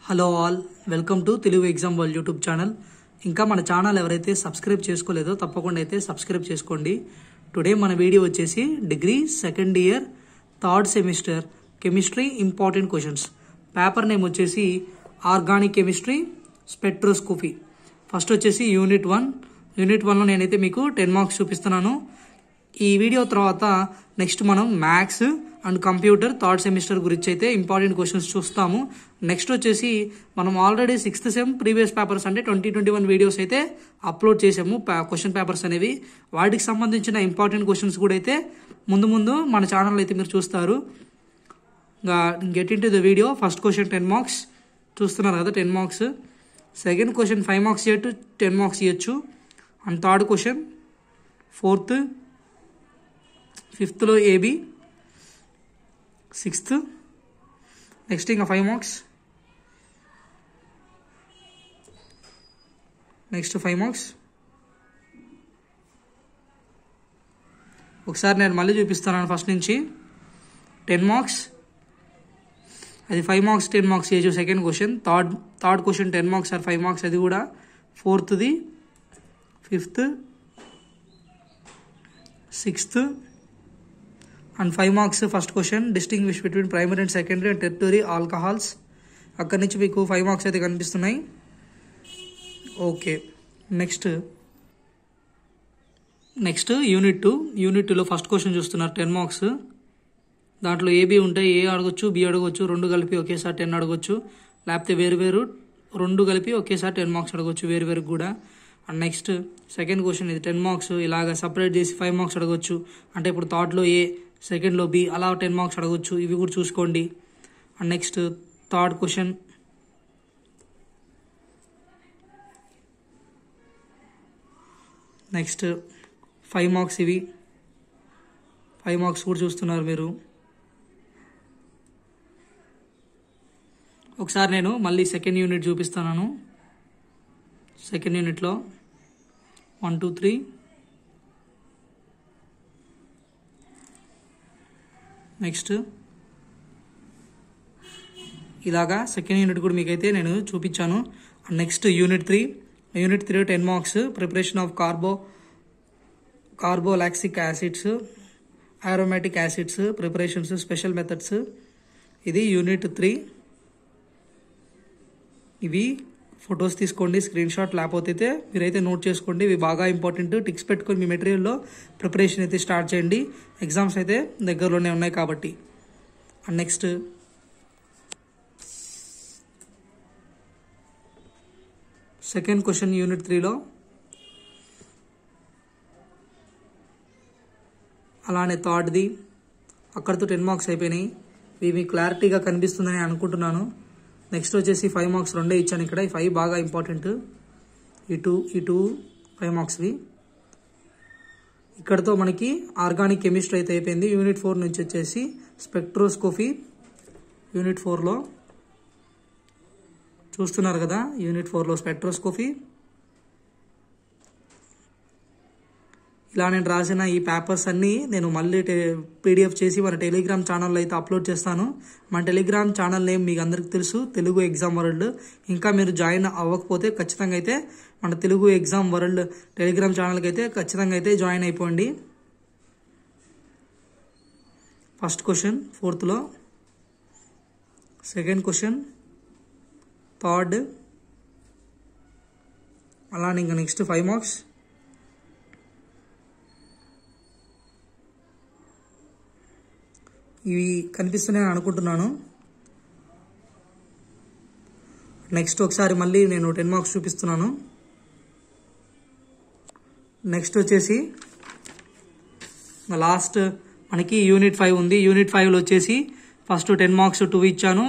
Hello all, welcome to Telugu exam world YouTube channel. ఇంకా మన channel ఎవరైతే సబ్స్క్రైబ్ చేసుకోలేదో తప్పకుండా అయితే సబ్స్క్రైబ్ చేసుకోండి. టుడే మన వీడియో వచ్చేసి degree second year third semester chemistry important questions. Paper name వచ్చేసి ఆర్గానిక్ కెమిస్ట్రీ స్పెక్ట్రోస్కోపీ. ఫస్ట్ వచ్చేసి యూనిట్ 1లో నేనైతే మీకు 10 మార్క్స్ చూపిస్తున్నాను. ఈ వీడియో తర్వాత నెక్స్ట్ మనం maths and computer third semester గురించి అయితే ఇంపార్టెంట్ క్వశ్చన్స్ చూస్తాము. నెక్స్ట్ వచ్చేసి మనం already 6th sem previous papers అంటే 2021 వీడియోస్ అయితే అప్లోడ్ చేసాము. క్వశ్చన్ పేపర్స్ అనేవి వాటికి సంబంధించిన ఇంపార్టెంట్ క్వశ్చన్స్ కూడా అయితే ముందు మన ఛానల్ అయితే మీరు చూస్తారు. Get in to the video. First question 10 marks చూస్తున్నారు కదా, 10 మార్క్స్. సెకండ్ క్వశ్చన్ 5 మార్క్స్ ఇవ్వచ్చు, 10 మార్క్స్ ఇవ్వచ్చు. And third question 4th, 5th AB, 6th next ఇంకా 5 మార్క్స్, నెక్స్ట్ 5 మార్క్స్. ఒకసారి నేను మళ్ళీ చూపిస్తాను ఫస్ట్ నుంచి. 10 మార్క్స్, అది 5 మార్క్స్ 10 మార్క్స్ చేయొచ్చు. Second question, third question 10 marks or 5 marks, అది కూడా. 4th, 5th, 6th and 5 marks. First question distinguish between primary and secondary and tertiary alcohols. అక్కడి నుంచి మీకు 5 మార్క్స్ అయితే కనిపిస్తున్నాయి. ఓకే, నెక్స్ట్ యూనిట్ 2లో ఫస్ట్ క్వశ్చన్ చూస్తున్నారు, 10 మార్క్స్. దాంట్లో ఏబి ఉంటాయి, ఏ అడగొచ్చు, బి అడగొచ్చు, రెండు కలిపి ఒకేసారి 10 అడగొచ్చు. లేకపోతే వేరు రెండు కలిపి ఒకేసారి 10 మార్క్స్ అడగొచ్చు, వేరు కూడా. అండ్ నెక్స్ట్ సెకండ్ క్వశ్చన్, ఇది 10 మార్క్స్. ఇలాగ సపరేట్ చేసి 5 మార్క్స్ అడగొచ్చు. అంటే ఇప్పుడు థర్డ్లో ఏ, సెకండ్లో బి, అలా 10 మార్క్స్ అడగొచ్చు. ఇవి కూడా చూసుకోండి. And next third question, next 5 marks. ఇవి 5 మార్క్స్ కూడా చూస్తున్నారు మీరు. ఒకసారి నేను మళ్ళీ సెకండ్ యూనిట్ చూపిస్తున్నాను. సెకండ్ యూనిట్లో 1, 2, 3 నెక్స్ట్ ఇలాగా సెకండ్ యూనిట్ కూడా మీకైతే నేను చూపించాను. Next unit 3 10 marks. Preparation of carboxylic acids, aromatic acids preparations, special methods. ఇది యూనిట్ 3. ఇవి ఫొటోస్ తీసుకోండి, స్క్రీన్ షాట్, లేకపోతే మీరైతే నోట్ చేసుకోండి. ఇవి బాగా ఇంపార్టెంట్. టిక్స్ పెట్టుకొని మీ మెటీరియల్లో ప్రిపరేషన్ అయితే స్టార్ట్ చేయండి. ఎగ్జామ్స్ అయితే దగ్గరలోనే ఉన్నాయి కాబట్టి. And next second question unit 3లో అలానే థర్డ్ది, అక్కడితో 10 మార్క్స్ అయిపోయినాయి. ఇవి మీకు క్లారిటీగా కనిపిస్తుందని అనుకుంటున్నాను. నెక్స్ట్ వచ్చేసి 5 మార్క్స్ రెండే ఇచ్చాను ఇక్కడ. ఈ 5 బాగా ఇంపార్టెంట్. ఈ టూ 5 మార్క్స్వి. ఇక్కడతో మనకి ఆర్గానిక్ కెమిస్ట్రీ అయితే అయిపోయింది. యూనిట్ 4 నుంచి వచ్చేసి స్పెక్ట్రోస్కోపీ. యూనిట్ 4లో చూస్తున్నారు కదా, యూనిట్ 4లో స్పెక్ట్రోస్కోపీ. ఇలా నేను రాసిన ఈ పేపర్స్ అన్నీ నేను మళ్ళీ పీడిఎఫ్ చేసి మన టెలిగ్రామ్ ఛానల్లో అయితే అప్లోడ్ చేస్తాను. మన టెలిగ్రామ్ ఛానల్ నేమ్ మీకు అందరికి తెలుసు, తెలుగు ఎగ్జామ్ వరల్డ్. ఇంకా మీరు జాయిన్ అవ్వకపోతే ఖచ్చితంగా అయితే మన తెలుగు ఎగ్జామ్ వరల్డ్ టెలిగ్రామ్ ఛానల్కి అయితే ఖచ్చితంగా అయితే జాయిన్ అయిపోండి. First question 4th, second question, third, అలానే ఇంకా నెక్స్ట్ 5 మార్క్స్. ఇవి కనిపిస్తున్నాయని అనుకుంటున్నాను. నెక్స్ట్ ఒకసారి మళ్ళీ నేను 10 మార్క్స్ చూపిస్తున్నాను. నెక్స్ట్ వచ్చేసి లాస్ట్ మనకి యూనిట్ 5 ఉంది. యూనిట్ 5లో వచ్చేసి ఫస్ట్ 10 మార్క్స్ 2 ఇచ్చాను,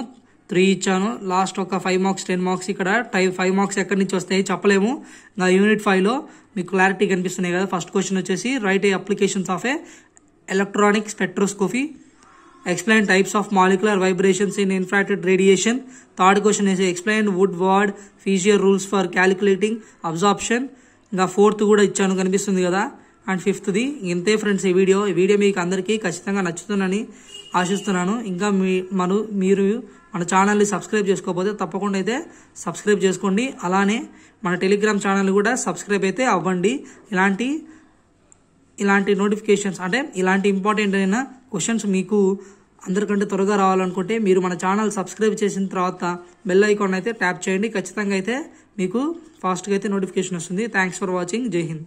3 ఇచ్చాను. లాస్ట్ ఒక 5 మార్క్స్ 10 మార్క్స్. ఇక్కడ 5 మార్క్స్ ఎక్కడి నుంచి వస్తాయి చెప్పలేము. నా యూనిట్ 5లో మీకు క్లారిటీ కనిపిస్తున్నాయి కదా. ఫస్ట్ క్వశ్చన్ వచ్చేసి right A applications of A electronic spectroscopy. Explain types of molecular vibrations in infrared radiation. Third question is explain Woodward Fisher rules for calculating absorption. ఇంకా 4th కూడా ఇచ్చాను, కనిపిస్తుంది కదా. అండ్ 5th ఇంతే friends. ఈ video మీకు అందరికీ ఖచ్చితంగా నచ్చుతుందని ఆశిస్తున్నాను. ఇంకా మీరు మన ఛానల్ని సబ్స్క్రైబ్ చేసుకోకపోతే తప్పకుండా అయితే సబ్స్క్రైబ్ చేసుకోండి. అలానే మన టెలిగ్రామ్ ఛానల్ కూడా సబ్స్క్రైబ్ అయితే అవ్వండి. ఇలాంటి నోటిఫికేషన్స్ అంటే ఇలాంటి ఇంపార్టెంట్ అయిన క్వశ్చన్స్ మీకు అందరికంటే త్వరగా రావాలనుకుంటే మీరు మన ఛానల్ సబ్స్క్రైబ్ చేసిన తర్వాత బెల్ ఐకాన్ అయితే ట్యాప్ చేయండి. ఖచ్చితంగా అయితే మీకు ఫాస్ట్గా అయితే నోటిఫికేషన్ వస్తుంది. Thanks for watching. జై హింద్.